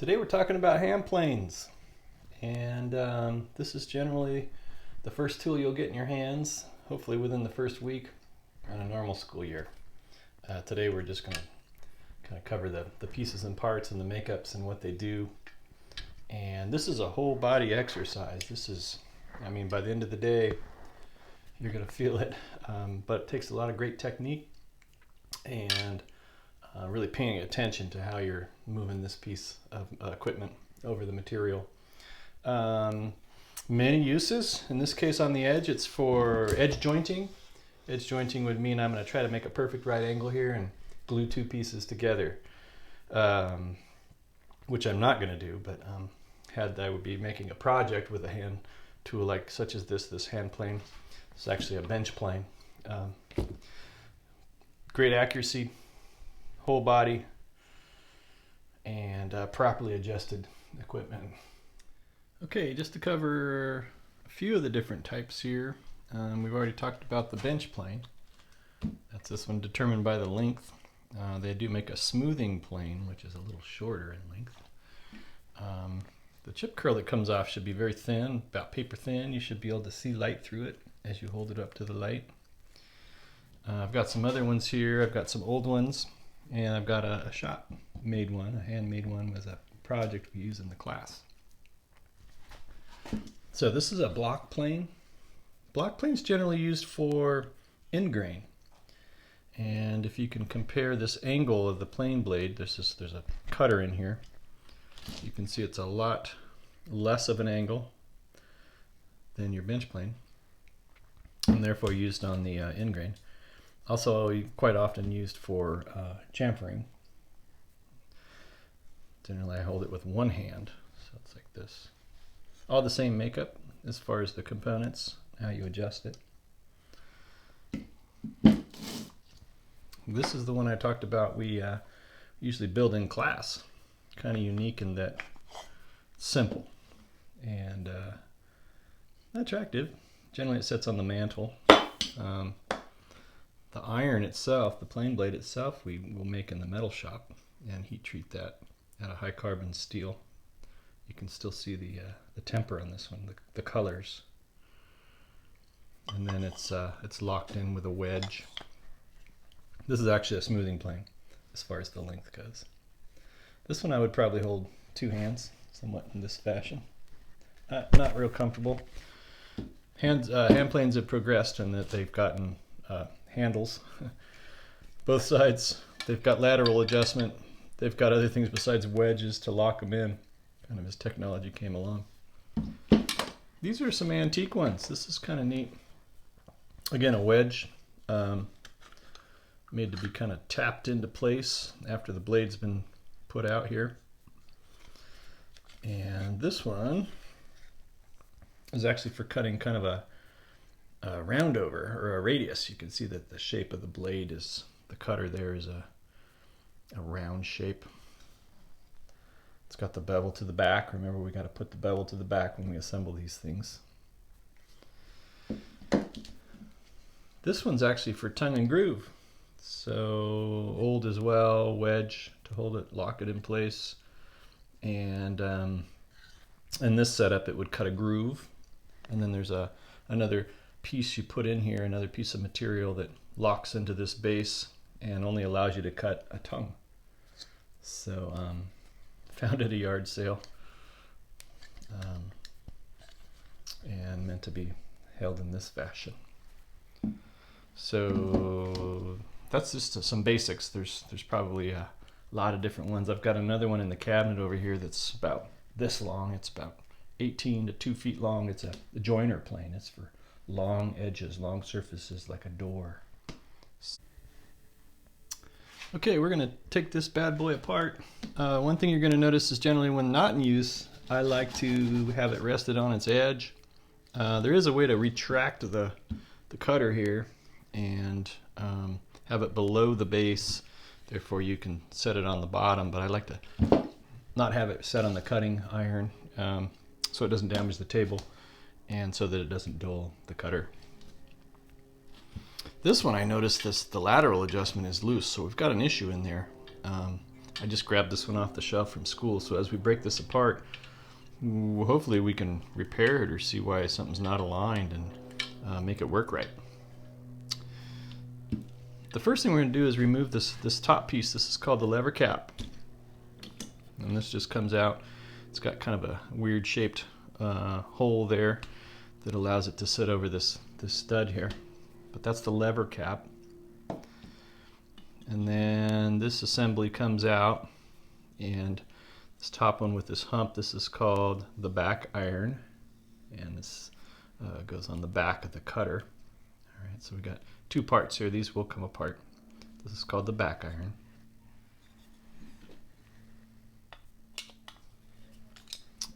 Today we're talking about hand planes, and this is generally the first tool you'll get in your hands, hopefully within the first week on a normal school year. Today we're just going to kind of cover the pieces and parts and the makeups and what they do. And this is a whole body exercise. This is, I mean, by the end of the day, you're going to feel it, but it takes a lot of great technique and really paying attention to how you're moving this piece of equipment over the material. Many uses. In this case on the edge, it's for edge jointing. Edge jointing would mean I'm going to try to make a perfect right angle here and glue two pieces together, which I'm not going to do, but I would be making a project with a hand tool like such as this hand plane. It's actually a bench plane. Great accuracy, whole body, and properly adjusted equipment. Okay, just to cover a few of the different types here. We've already talked about the bench plane. That's this one, determined by the length. They do make a smoothing plane, which is a little shorter in length. The chip curl that comes off should be very thin, about paper thin. You should be able to see light through it as you hold it up to the light. I've got some other ones here. I've got some old ones, and I've got a shop-made one. A handmade one was a project we use in the class. So this is a block plane. Block plane's generally used for end grain. And if you can compare this angle of the plane blade, there's a cutter in here. You can see it's a lot less of an angle than your bench plane, and therefore used on the end grain. Also quite often used for chamfering. Generally I hold it with one hand, so it's like this. All the same makeup as far as the components, how you adjust it. This is the one I talked about we usually build in class. Kind of unique in that it's simple and attractive. Generally it sits on the mantle. The iron itself, the plane blade itself, we will make in the metal shop and heat treat that at a high carbon steel. You can still see the temper on this one, the colors. And then it's locked in with a wedge. This is actually a smoothing plane as far as the length goes. This one I would probably hold two hands, somewhat in this fashion. Not real comfortable. Hand planes have progressed in that they've gotten handles. Both sides, they've got lateral adjustment. They've got other things besides wedges to lock them in, kind of as technology came along. These are some antique ones. This is kind of neat. Again, a wedge made to be kind of tapped into place after the blade's been put out here. And this one is actually for cutting kind of a roundover or a radius. You can see that the shape of the blade is, the cutter there is a round shape. It's got the bevel to the back. Remember, we got to put the bevel to the back when we assemble these things. This one's actually for tongue and groove. So old as well, wedge to hold it, lock it in place. And in this setup, it would cut a groove. And then there's another piece you put in here, another piece of material that locks into this base and only allows you to cut a tongue. So found at a yard sale and meant to be held in this fashion. So that's just some basics. There's probably a lot of different ones. I've got another one in the cabinet over here that's about this long. It's about 18 to 2 feet long. It's a joiner plane. It's for long edges, long surfaces like a door. Okay, we're going to take this bad boy apart. One thing you're going to notice is generally when not in use, I like to have it rested on its edge. There is a way to retract the cutter here and have it below the base. Therefore you can set it on the bottom, but I like to not have it set on the cutting iron so it doesn't damage the table and so that it doesn't dull the cutter. This one I noticed the lateral adjustment is loose, so we've got an issue in there. I just grabbed this one off the shelf from school, so as we break this apart, hopefully we can repair it or see why something's not aligned and make it work right. The first thing we're going to do is remove this top piece. This is called the lever cap. And this just comes out. It's got kind of a weird shaped hole there that allows it to sit over this stud here. But that's the lever cap. And then this assembly comes out, and this top one with this hump, this is called the back iron, and this goes on the back of the cutter. All right, so we got two parts here. These will come apart. This is called the back iron.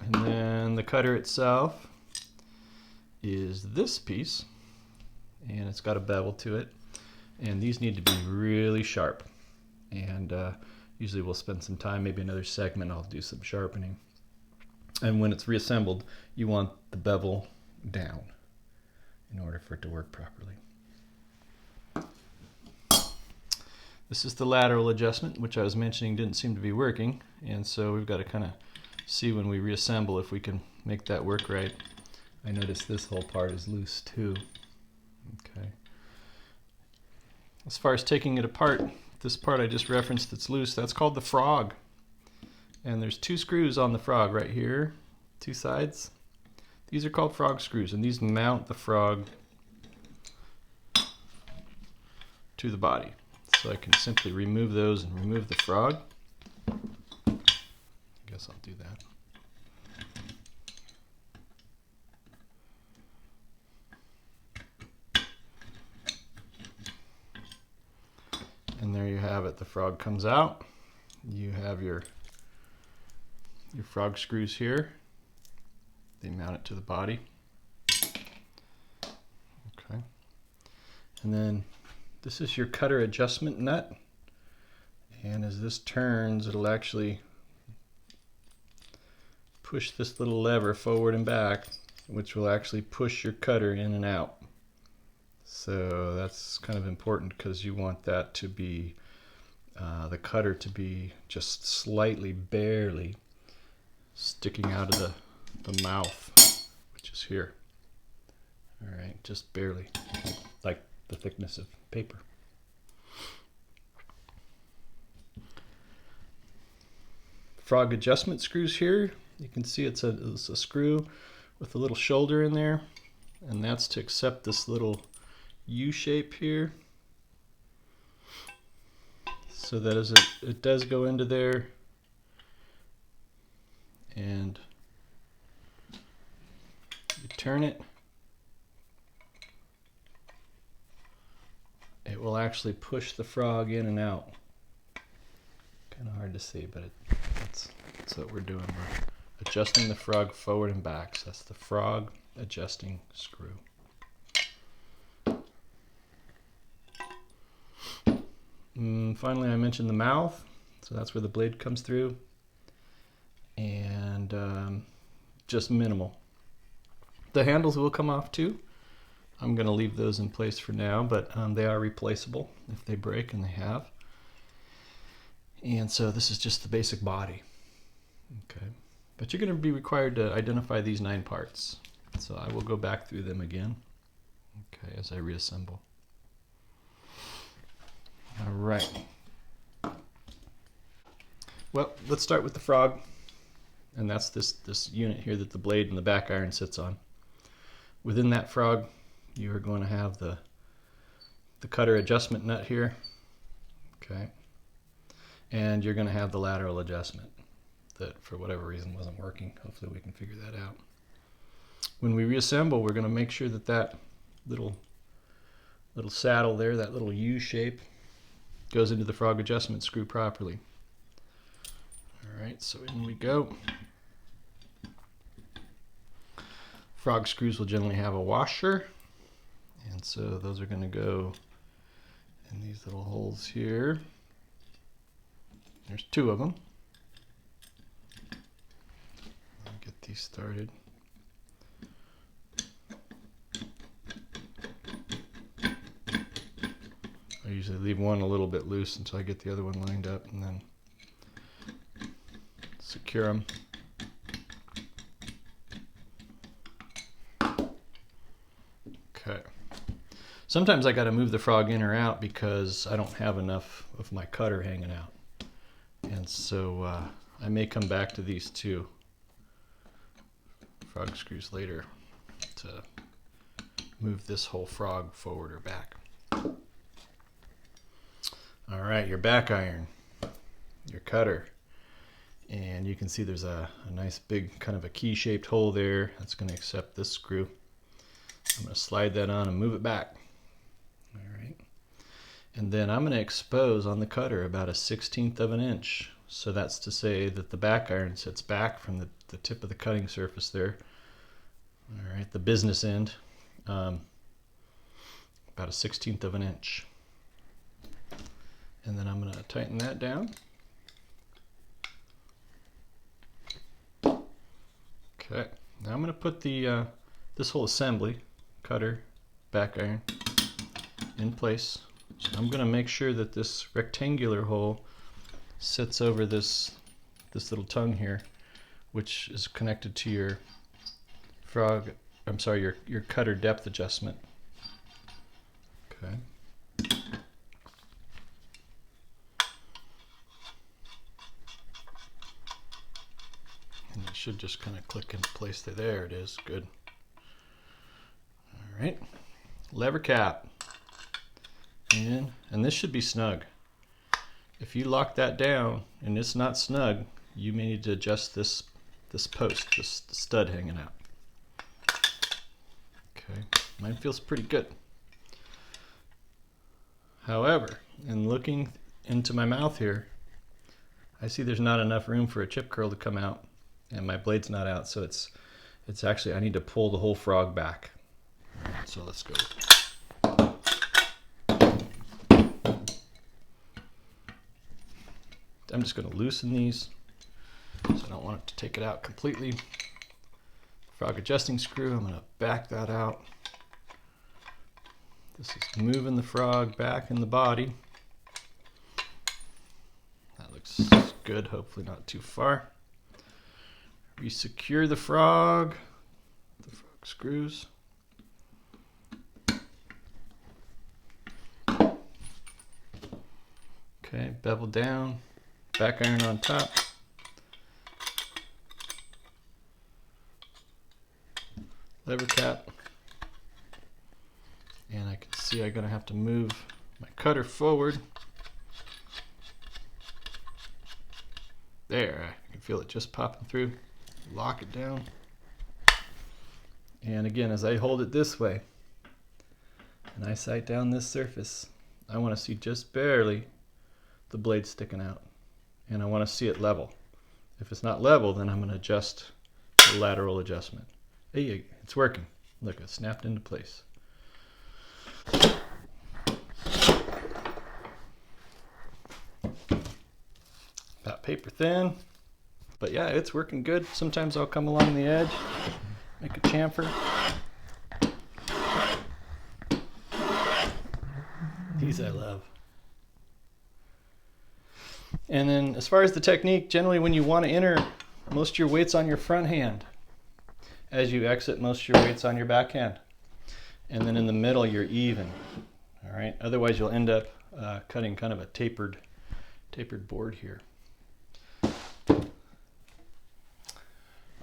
And then the cutter itself is this piece, and it's got a bevel to it. And these need to be really sharp. And usually we'll spend some time, maybe another segment, I'll do some sharpening. And when it's reassembled, you want the bevel down in order for it to work properly. This is the lateral adjustment, which I was mentioning didn't seem to be working. And so we've got to kind of see when we reassemble if we can make that work right. I noticed this whole part is loose too. Okay. As far as taking it apart, this part I just referenced that's loose, that's called the frog. And there's two screws on the frog right here, two sides. These are called frog screws, and these mount the frog to the body. So I can simply remove those and remove the frog. I guess I'll do that. And there you have it. The frog comes out. You have your frog screws here. They mount it to the body. Okay. And then this is your cutter adjustment nut. And as this turns, it'll actually push this little lever forward and back, which will actually push your cutter in and out. So that's kind of important because you want that to be, the cutter to be just slightly, barely sticking out of the mouth, which is here. All right, just barely, like the thickness of paper. Frog adjustment screws here. You can see it's a screw with a little shoulder in there, and that's to accept this little U shape here, so that as it does go into there, and you turn it, it will actually push the frog in and out. Kind of hard to see, but that's what we're doing. We're adjusting the frog forward and back. So that's the frog adjusting screw. Finally, I mentioned the mouth, so that's where the blade comes through, and just minimal. The handles will come off too. I'm going to leave those in place for now, but they are replaceable if they break, and they have. And so this is just the basic body. Okay, but you're going to be required to identify these 9 parts. So I will go back through them again, okay, as I reassemble. All right. Well, let's start with the frog, and that's this unit here that the blade and the back iron sits on. Within that frog, you are going to have the cutter adjustment nut here, okay, and you're going to have the lateral adjustment that for whatever reason wasn't working. Hopefully we can figure that out. When we reassemble, we're going to make sure that that little saddle there, that little U shape, goes into the frog adjustment screw properly. All right, so in we go. Frog screws will generally have a washer, and so those are going to go in these little holes here. There's 2 of them. I'll get these started. I usually leave one a little bit loose until I get the other one lined up, and then secure them. Okay. Sometimes I got to move the frog in or out because I don't have enough of my cutter hanging out. And so I may come back to these two frog screws later to move this whole frog forward or back. All right, your back iron, your cutter. And you can see there's a nice big kind of a key-shaped hole there. That's going to accept this screw. I'm going to slide that on and move it back. All right. And then I'm going to expose on the cutter about 1/16 of an inch. So that's to say that the back iron sits back from the tip of the cutting surface there. All right, the business end, about 1/16 of an inch. And then I'm going to tighten that down. Okay, now I'm going to put the this whole assembly, cutter, back iron, in place. So I'm going to make sure that this rectangular hole sits over this little tongue here, which is connected to your your cutter depth adjustment. Okay. And it should just kind of click into place there. There it is. Good. All right. Lever cap. In, and this should be snug. If you lock that down and it's not snug, you may need to adjust this post, this stud hanging out. Okay, mine feels pretty good. However, in looking into my mouth here, I see there's not enough room for a chip curl to come out, and my blade's not out, so it's actually, I need to pull the whole frog back. So let's go. I'm just going to loosen these, so I don't want it to take it out completely. Frog adjusting screw, I'm going to back that out. This is moving the frog back in the body. That looks good, hopefully not too far. Resecure the frog screws. Okay, bevel down, back iron on top. Lever cap. And I can see I'm going to have to move my cutter forward. There, I can feel it just popping through. Lock it down. And again, as I hold it this way, and I sight down this surface, I want to see just barely the blade sticking out. And I want to see it level. If it's not level, then I'm going to adjust the lateral adjustment. Hey, it's working. Look, it snapped into place. About paper thin, but yeah, it's working good. Sometimes I'll come along the edge, make a chamfer. These I love. And then as far as the technique, generally when you want to enter, most of your weight's on your front hand. As you exit, most of your weight's on your back hand. And then in the middle, you're even. All right. Otherwise, you'll end up cutting kind of a tapered board here.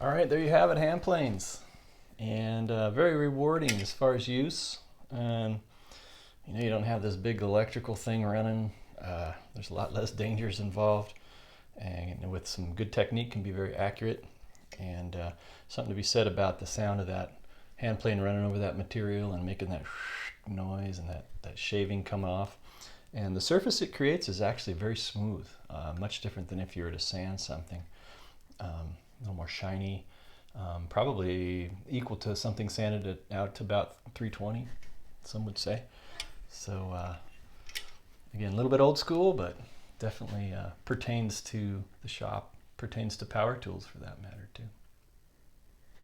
All right, there you have it, hand planes, and very rewarding as far as use. You don't have this big electrical thing running. There's a lot less dangers involved, and with some good technique, can be very accurate. And something to be said about the sound of that hand plane running over that material and making that noise and that shaving come off. And the surface it creates is actually very smooth, much different than if you were to sand something. A little more shiny, probably equal to something sanded out to about 320, some would say. So again, a little bit old school, but definitely pertains to the shop, pertains to power tools for that matter too.